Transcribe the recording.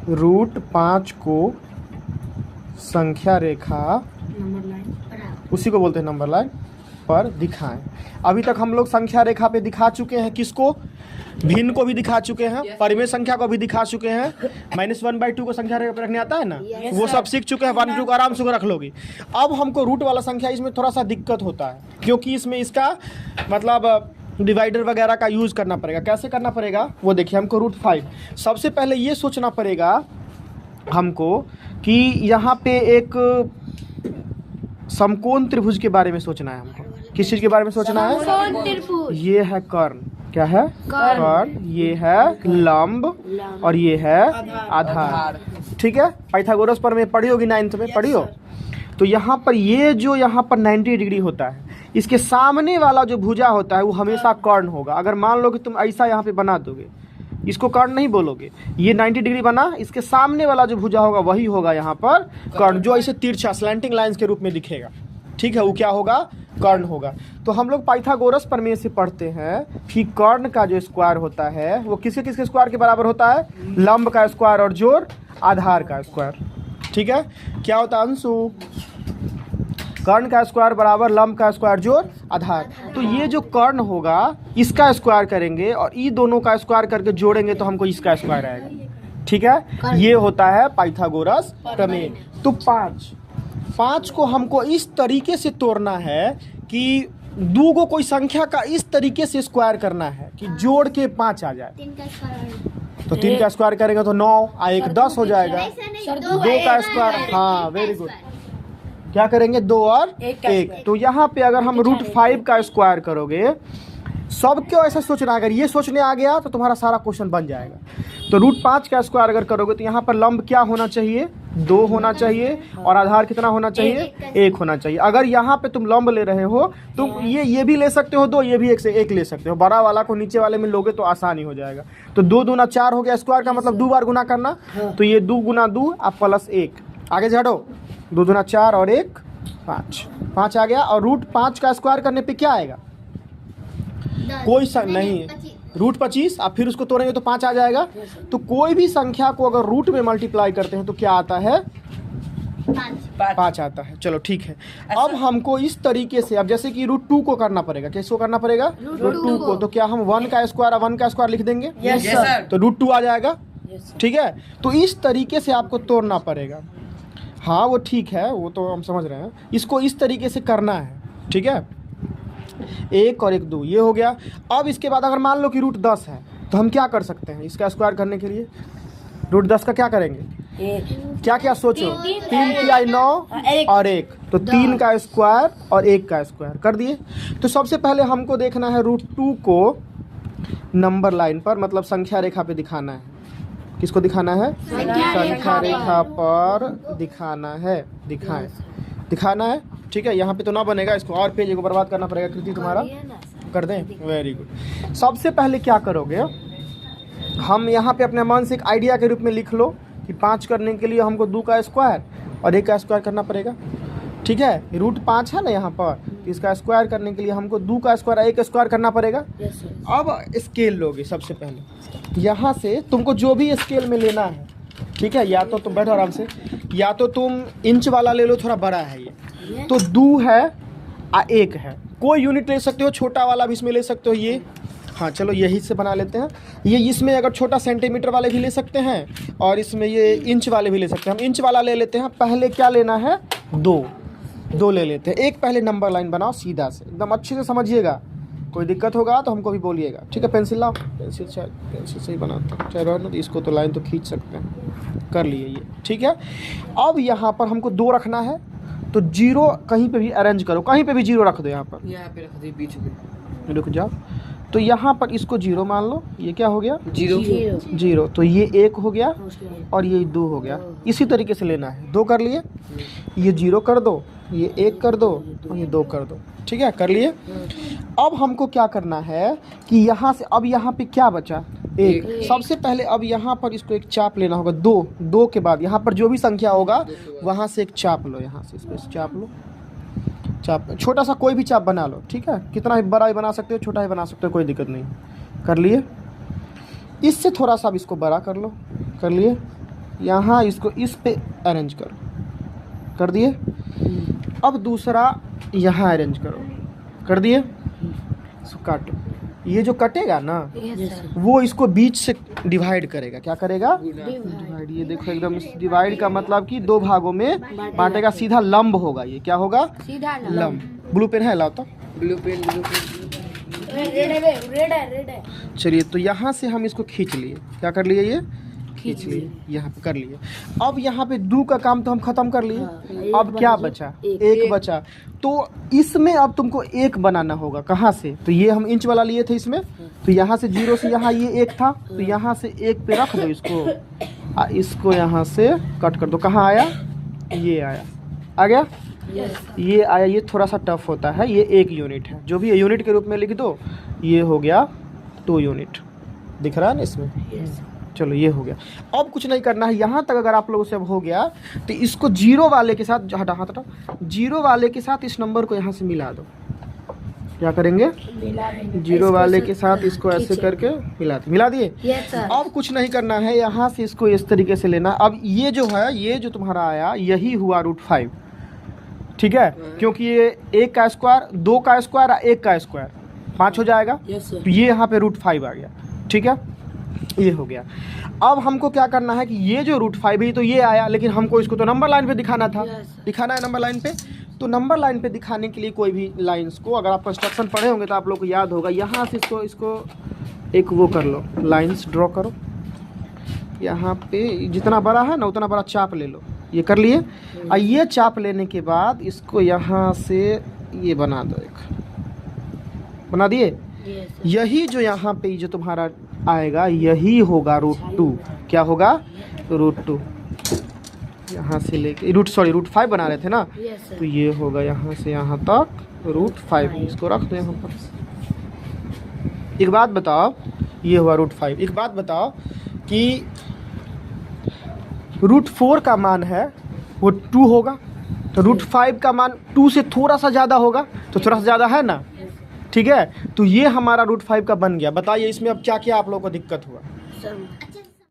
Root 5 को संख्या रेखा, उसी को बोलते हैं नंबर लाइन पर दिखाएं। अभी तक हम लोग संख्या रेखा पे दिखा चुके हैं किसको, भिन्न को भी दिखा चुके हैं, परिमेय संख्या को भी दिखा चुके हैं। -1/2 को संख्या रेखा पे रखने आता है ना, वो सब सीख चुके हैं। 1/2 को आराम से रख लोगे। अब हमको रूट वाला संख्या, इसमें थोड़ा सा दिक्कत होता है क्योंकि इसमें इसका मतलब डिवाइडर वगैरह का यूज़ करना पड़ेगा। कैसे करना पड़ेगा वो देखिए। हमको रूट 5 सबसे पहले ये सोचना पड़ेगा हमको कि यहाँ पे एक समकोण त्रिभुज के बारे में सोचना है। हमको किस चीज़ के बारे में सोचना है? ये है कर्ण, क्या है? कर्ण। ये है लंब और ये है आधार। ठीक है, पाइथागोरस पर में पढ़ी होगी, 9th में पढ़ी हो। तो यहाँ पर ये जो यहाँ पर 90 डिग्री होता है, इसके सामने वाला जो भुजा होता है वो हमेशा कर्ण होगा। अगर मान लो कि तुम ऐसा यहाँ पे बना दोगे, इसको कर्ण नहीं बोलोगे, ये 90 डिग्री बना, इसके सामने वाला जो भुजा होगा वही होगा यहाँ पर कर्ण, जो ऐसे तिरछा स्लैंटिंग लाइंस के रूप में दिखेगा। ठीक है, वो क्या होगा? कर्ण होगा। तो हम लोग पाइथागोरस प्रमेय से पढ़ते हैं कि कर्ण का जो स्क्वायर होता है वो किसके किसके स्क्वायर के बराबर होता है? लंब का स्क्वायर और जोड़ आधार का स्क्वायर। ठीक है, क्या होता है अंशु? कर्ण का स्क्वायर बराबर लंब का स्क्वायर जोड़ आधार। तो ये जो कर्ण होगा इसका स्क्वायर करेंगे और ये दोनों का स्क्वायर करके जोड़ेंगे तो हमको इसका स्क्वायर आएगा। ठीक है, ये होता है पाइथागोरस प्रमेय। तो 5 को हमको इस तरीके से तोड़ना है कि दो को कोई संख्या का इस तरीके से स्क्वायर करना है कि जोड़ के 5 आ जाए। तो 3 का स्क्वायर करेंगे तो 9 आ 1 10 हो जाएगा। 2 का स्क्वायर, हाँ वेरी गुड, क्या करेंगे? 2 और 1। तो यहाँ पे अगर हम रूट 5 का स्क्वायर करोगे, सबको ऐसा सोचना, अगर ये सोचने आ गया तो तुम्हारा सारा क्वेश्चन बन जाएगा। तो रूट 5 का स्क्वायर अगर करोगे तो यहाँ पर लंब क्या होना चाहिए? 2 होना चाहिए और आधार कितना होना चाहिए? 1 होना चाहिए। अगर यहाँ पे तुम लंब ले रहे हो तो ये भी ले सकते हो 2, ये भी 1 से 1 ले सकते हो। बड़ा वाला को नीचे वाले में लोगे तो आसानी हो जाएगा। तो 2 दूना 4 हो गया, स्क्वायर का मतलब 2 बार गुना करना। तो ये 2 गुना 2 आप प्लस 1, आगे झाड़ो, 2 दूना 4 और 1 5 आ गया। और रूट 5 का स्क्वायर करने पे क्या आएगा? कोई नहीं, रूट 25। आप फिर उसको तोड़ेंगे तो 5 आ जाएगा। तो कोई भी संख्या को अगर रूट में मल्टीप्लाई करते हैं तो क्या आता है? 5 आता है। चलो ठीक है। अब हमको इस तरीके से, अब जैसे कि रूट 2 को करना पड़ेगा। किसको करना पड़ेगा? रूट 2 को। तो क्या हम 1 का स्क्वायर लिख देंगे? Yes sir. तो रूट 2 आ जाएगा। ठीक है, तो इस तरीके से आपको तोड़ना पड़ेगा। हाँ वो ठीक है, वो तो हम समझ रहे हैं। इसको इस तरीके से करना है। ठीक है, 1 और 1 2 ये हो गया। अब इसके बाद अगर मान लो कि रूट 10 है तो हम क्या कर सकते हैं इसका स्क्वायर करने के लिए? रूट 10 का क्या करेंगे? क्या क्या सोचो? 3 तिहाई 9 और 1, तो 3 का स्क्वायर और 1 का स्क्वायर कर दिए। तो सबसे पहले हमको देखना है रूट 2 को नंबर लाइन पर, मतलब संख्या रेखा पे दिखाना है। किसको दिखाना है? संख्या रेखा पर दिखाना है। दिखाना है। ठीक है, यहाँ पे तो ना बनेगा, इसको और पेज को बर्बाद करना पड़ेगा। कृति तुम्हारा कर दें? Very good. सबसे पहले क्या करोगे, हम यहाँ पे अपने मन से एक आइडिया के रूप में लिख लो कि 5 करने के लिए हमको 2 का स्क्वायर और 1 का स्क्वायर करना पड़ेगा। ठीक है, रूट 5 है ना यहाँ पर, इसका स्क्वायर करने के लिए हमको 2 का स्क्वायर और 1 का स्क्वायर करना पड़ेगा। अब स्केल लोगे सबसे पहले, यहाँ से तुमको जो भी स्केल में लेना है। ठीक है, या तो तुम बैठो आराम से, या तो तुम इंच वाला ले लो, थोड़ा बड़ा है ये, तो 2 है और 1 है। कोई यूनिट ले सकते हो, छोटा वाला भी इसमें ले सकते हो ये। हाँ चलो यही से बना लेते हैं। ये इसमें अगर छोटा सेंटीमीटर वाले भी ले सकते हैं और इसमें ये इंच वाले भी ले सकते हैं। हम इंच वाला ले लेते हैं। पहले क्या लेना है? 2 ले लेते हैं। एक पहले नंबर लाइन बनाओ सीधा से, एकदम अच्छे से समझिएगा। कोई दिक्कत होगा तो हमको भी बोलिएगा। ठीक है, पेंसिल लाओ, पेंसिल से ही बनाता हूँ, चाहे रहने दो, इसको तो लाइन तो खींच सकते हैं। कर लिए ये। ठीक है, अब यहाँ पर हमको 2 रखना है, तो 0 कहीं पे भी अरेंज करो, कहीं पे भी 0 रख दो। यहाँ पे रख दो बीच में, रुक जाओ। तो यहाँ पर इसको 0 मान लो। ये क्या हो गया? 0। तो ये 1 हो गया और ये 2 हो गया। इसी तरीके से लेना है। 2 कर लिए, ये 0 कर दो, ये 1 कर दो और ये 2 कर दो। ठीक है, कर लिए। अब हमको क्या करना है कि यहाँ से, अब यहाँ पे क्या बचा? 1। सबसे पहले अब यहाँ पर इसको एक चाप लेना होगा। 2 के बाद यहाँ पर जो भी संख्या होगा वहाँ से एक चाप लो। यहाँ से इसको चाप लो, चाप छोटा सा कोई भी चाप बना लो। ठीक है, कितना ही बड़ा ही बना सकते हो, छोटा ही बना सकते हो, कोई दिक्कत नहीं। कर लिए। इससे थोड़ा सा अब इसको बड़ा कर लो। कर लिए। यहाँ इसको इस पे अरेंज करो, कर दिए। अब दूसरा यहाँ अरेंज करो, कर दिए। इसको काटो, ये जो कटेगा ना वो इसको बीच से डिवाइड करेगा। क्या करेगा? डिवाइड। ये देखो एकदम डिवाइड का मतलब कि दो भागों में बांटेगा, सीधा लंब होगा। ये क्या होगा? सीधा लंब। ब्लू पेन है? लाओ तो ब्लू पेन। रेड है। चलिए, तो यहाँ से हम इसको खींच लिए। क्या कर लिए? ये खींच लिए, यहाँ पे कर लिए। अब यहाँ पे दो का काम तो हम खत्म कर लिए। अब क्या बचा? एक बचा। तो इसमें अब तुमको एक बनाना होगा। कहाँ से? तो ये हम इंच वाला लिए थे इसमें, तो यहाँ से 0 से यहाँ ये एक था, तो यहाँ से एक पे रख दो इसको, इसको यहाँ से कट कर दो। कहाँ आया? ये आया, आ गया। ये आया। ये थोड़ा सा टफ होता है, ये 1 यूनिट है, जो भी यूनिट के रूप में लिख दो। ये हो गया 2 यूनिट, दिख रहा है ना इसमें? चलो, ये हो गया। अब कुछ नहीं करना है। यहाँ तक अगर आप लोगों से अब हो गया तो इसको 0 वाले के साथ हटा, 0 वाले के साथ इस नंबर को यहाँ से मिला दो। क्या करेंगे? 0 वाले के साथ इसको ऐसे करके मिला दिए। अब कुछ नहीं करना है, यहाँ से इसको इस तरीके से लेना। अब ये जो है, ये जो तुम्हारा आया, यही हुआ √5, ठीक है? क्योंकि ये 1 का स्क्वायर, 2 का स्क्वायर और 1 का स्क्वायर 5 हो जाएगा। तो ये यहाँ पे √5 आ गया, ठीक है? ये हो गया। अब हमको क्या करना है कि ये जो √5 है तो ये आया, लेकिन हमको इसको तो नंबर लाइन पे दिखाना था। दिखाना है नंबर लाइन पे। तो नंबर लाइन पे दिखाने के लिए कोई भी लाइंस को, अगर आप कंस्ट्रक्शन पढ़े होंगे तो आप लोग को याद होगा, यहाँ से इसको एक वो कर लो, लाइंस ड्रॉ करो। यहाँ पे जितना बड़ा है ना उतना बड़ा चाप ले लो। ये कर लिए। और ये चाप लेने के बाद इसको यहाँ से ये बना दो, एक बना दिए। यही जो यहाँ पे जो तुम्हारा आएगा यही होगा √2। क्या होगा? √2। यहाँ से लेके √5 बना रहे थे ना, तो ये होगा यहाँ से यहाँ तक √5। इसको रख दो यहाँ पर। एक बात बताओ, ये हुआ √5। एक बात बताओ कि √4 का मान है वो 2 होगा, तो √5 का मान 2 से थोड़ा सा ज़्यादा होगा, तो थोड़ा सा ज़्यादा है ना, ठीक है? तो ये हमारा √5 का बन गया। बताइए इसमें अब क्या क्या आप लोगों को दिक्कत हुआ?